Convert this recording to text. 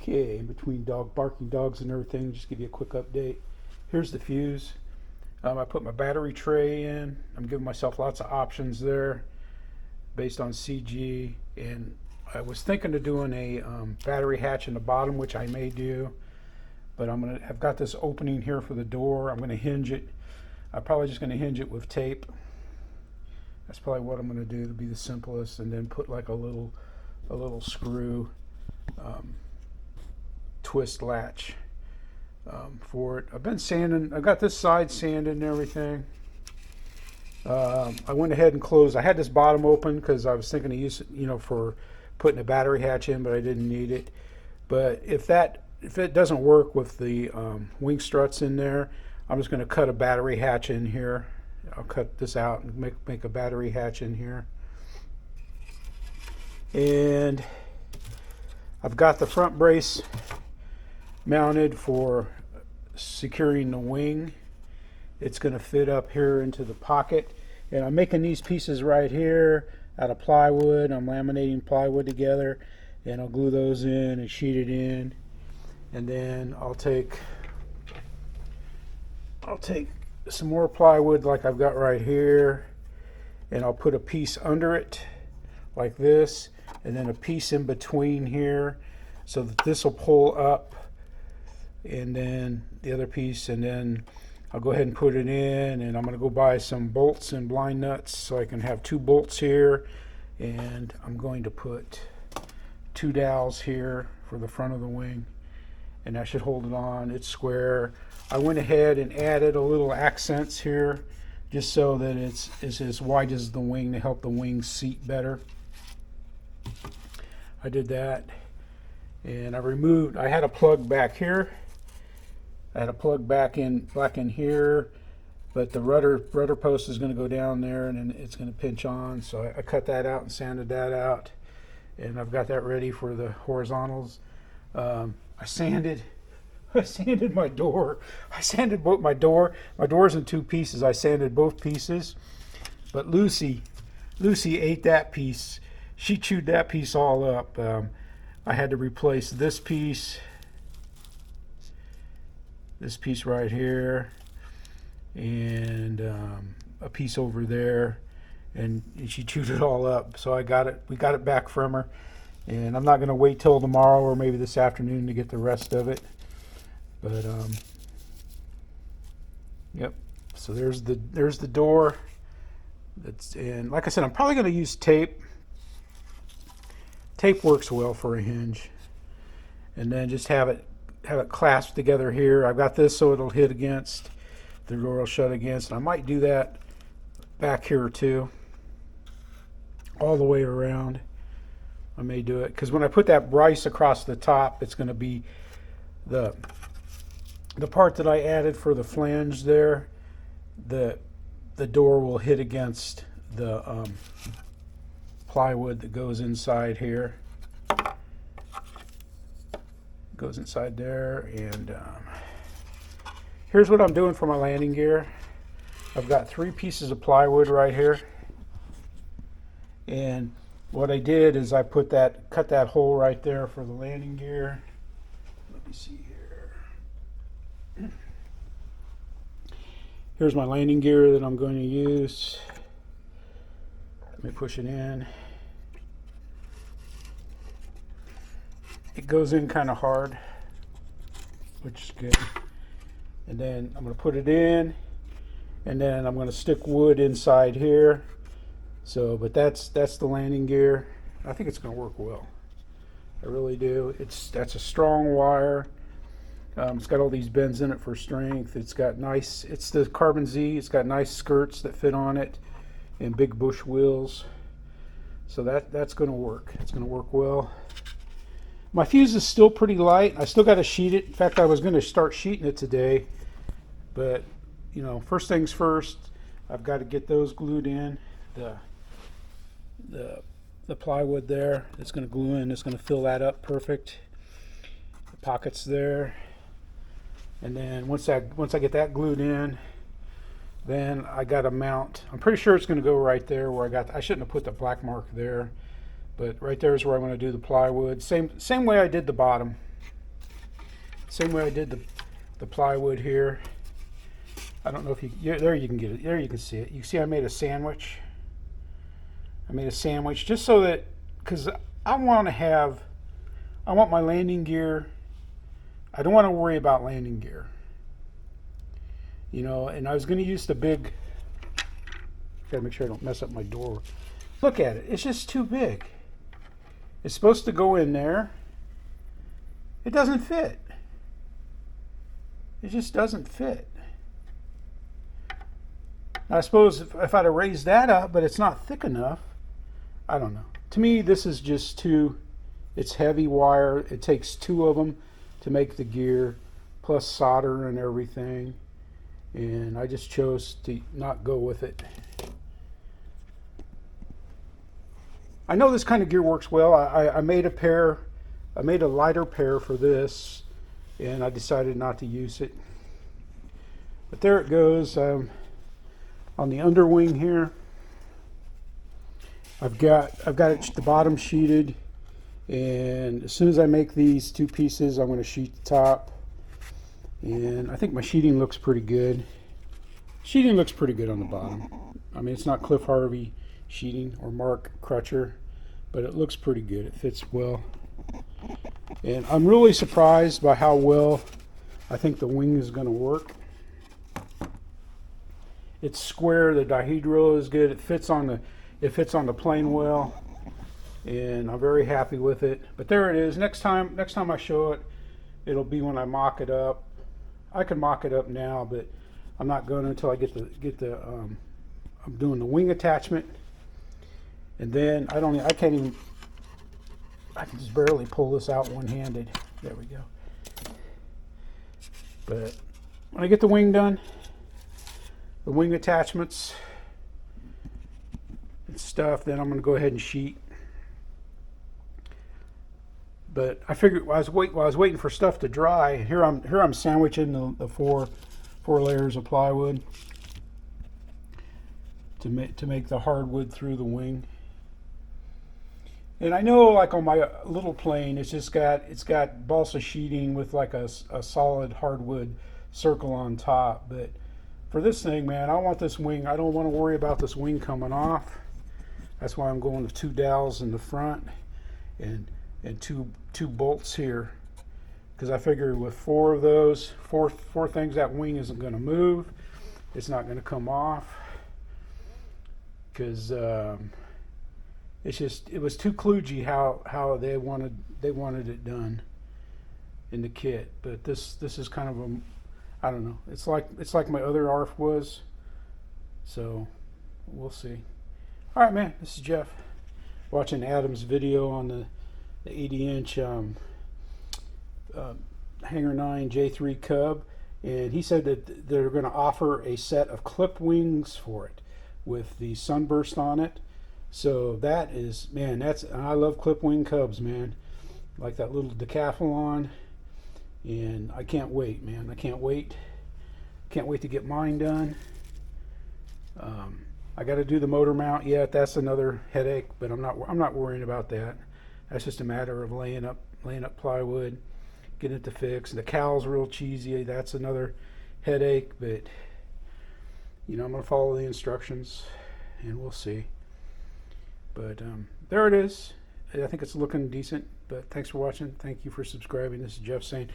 Okay, in between barking dogs and everything, just give you a quick update. Here's the fuse. I put my battery tray in. I'm giving myself lots of options there based on SIG, and I was thinking of doing a battery hatch in the bottom, which I may do, but I've got this opening here for the door. I'm gonna hinge it. I'm probably just gonna hinge it with tape. That's probably what I'm gonna do to be the simplest, and then put like a little screw twist latch for it. I've been sanding. I got this side sanded and everything. I went ahead and closed. I had this bottom open because I was thinking to use it, for putting a battery hatch in, but I didn't need it. But if it doesn't work with the wing struts in there, I'm just going to cut a battery hatch in here. I'll cut this out and make a battery hatch in here. And I've got the front brace mounted for securing the wing. It's going to fit up here into the pocket, and I'm making these pieces right here out of plywood. I'm laminating plywood together, and I'll glue those in and sheet it in, and then I'll take some more plywood like I've got right here, and I'll put a piece under it like this, and then a piece in between here so that this will pull up, and then the other piece, and then I'll go ahead and put it in, and I'm going to go buy some bolts and blind nuts so I can have 2 bolts here, and I'm going to put 2 dowels here for the front of the wing, and that should hold it on. It's square. I went ahead and added a little accents here just so that it's as wide as the wing to help the wing seat better. I did that, and I had a plug back here. I had a plug back in here, but the rudder post is going to go down there, and then it's going to pinch on. So I cut that out and sanded that out, and I've got that ready for the horizontals. I sanded my door. I sanded both my door. My door's in 2 pieces. I sanded both pieces, but Lucy ate that piece. She chewed that piece all up. I had to replace this piece right here, and a piece over there, and she chewed it all up. So we got it back from her, and I'm not going to wait till tomorrow or maybe this afternoon to get the rest of it. But yep. So there's the door. And like I said, I'm probably going to use tape. Tape works well for a hinge, and then just have it clasped together here. I've got this so it'll hit against, the door will shut against, and I might do that back here too, all the way around. I may do it because when I put that brace across the top, it's going to be the part that I added for the flange there. The door will hit against the plywood that goes inside here. Goes inside there, and here's what I'm doing for my landing gear. I've got 3 pieces of plywood right here, and what I did is I cut that hole right there for the landing gear. Let me see here. Here's my landing gear that I'm going to use. Let me push it in. It goes in kind of hard, which is good. And then I'm going to put it in, and then I'm going to stick wood inside here. So, but that's the landing gear. I think it's going to work well. I really do. That's a strong wire. It's got all these bends in it for strength. It's the Carbon Z. It's got nice skirts that fit on it, and big bush wheels. So that's going to work. It's going to work well. My fuse is still pretty light. I still got to sheet it. In fact, I was going to start sheeting it today, but first things first. I've got to get those glued in. The plywood there, it's going to glue in. It's going to fill that up perfect. The pockets there, and then once I get that glued in, then I got to mount. I'm pretty sure it's going to go right there where I shouldn't have put the black mark there. But right there is where I'm going to do the plywood. Same way I did the bottom. Same way I did the plywood here. I don't know if there you can get it. There you can see it. You see I made a sandwich. I made a sandwich just so that, because I want my landing gear. I don't want to worry about landing gear. You know, and I was going to use the big, gotta make sure I don't mess up my door. Look at it, it's just too big. It's supposed to go in there. It doesn't fit. It just doesn't fit. I suppose if I'd have raised that up, but it's not thick enough, I don't know. To me, this is just too, it's heavy wire. It takes 2 of them to make the gear, plus solder and everything. And I just chose to not go with it. I know this kind of gear works well. I made a pair, I made a lighter pair for this, and I decided not to use it. But there it goes. On the underwing here, I've got it the bottom sheeted, and as soon as I make these 2 pieces, I'm going to sheet the top. And I think my sheeting looks pretty good. Sheeting looks pretty good on the bottom. I mean, it's not Cliff Harvey sheeting or Mark Crutcher, but it looks pretty good. It fits well. And I'm really surprised by how well I think the wing is going to work. It's square. The dihedral is good. It fits on the plane well, and I'm very happy with it. But there it is. Next time I show it, it'll be when I mock it up. I can mock it up now, but I'm not going to until I get the I'm doing the wing attachment, and then I can just barely pull this out one-handed. There we go. But when I get the wing done, the wing attachments and stuff, then I'm going to go ahead and sheet. But I figured while I was waiting for stuff to dry, here I'm sandwiching the four layers of plywood to make the hardwood through the wing. And I know, like on my little plane, it's got balsa sheeting with like a solid hardwood circle on top. But for this thing, man, I want this wing. I don't want to worry about this wing coming off. That's why I'm going with 2 dowels in the front and two bolts here, because I figured with 4 of those, four things, that wing isn't going to move. It's not going to come off, because it was too kludgy how they wanted it done in the kit. But this is kind of I don't know. It's like my other ARF was. So we'll see. All right, man. This is Jeff watching Adam's video on the 80-inch Hanger 9 J3 Cub, and he said that they're going to offer a set of clip wings for it with the sunburst on it. So that is, man, I love clip wing Cubs, man. Like that little decathlon, and I can't wait, man. I can't wait to get mine done. I got to do the motor mount yet. That's another headache, but I'm not worrying about that. That's just a matter of laying up plywood, getting it to fix. The cowl's real cheesy. That's another headache, but you know, I'm gonna follow the instructions, and we'll see. But there it is. I think it's looking decent. But thanks for watching. Thank you for subscribing. This is Jeff saying.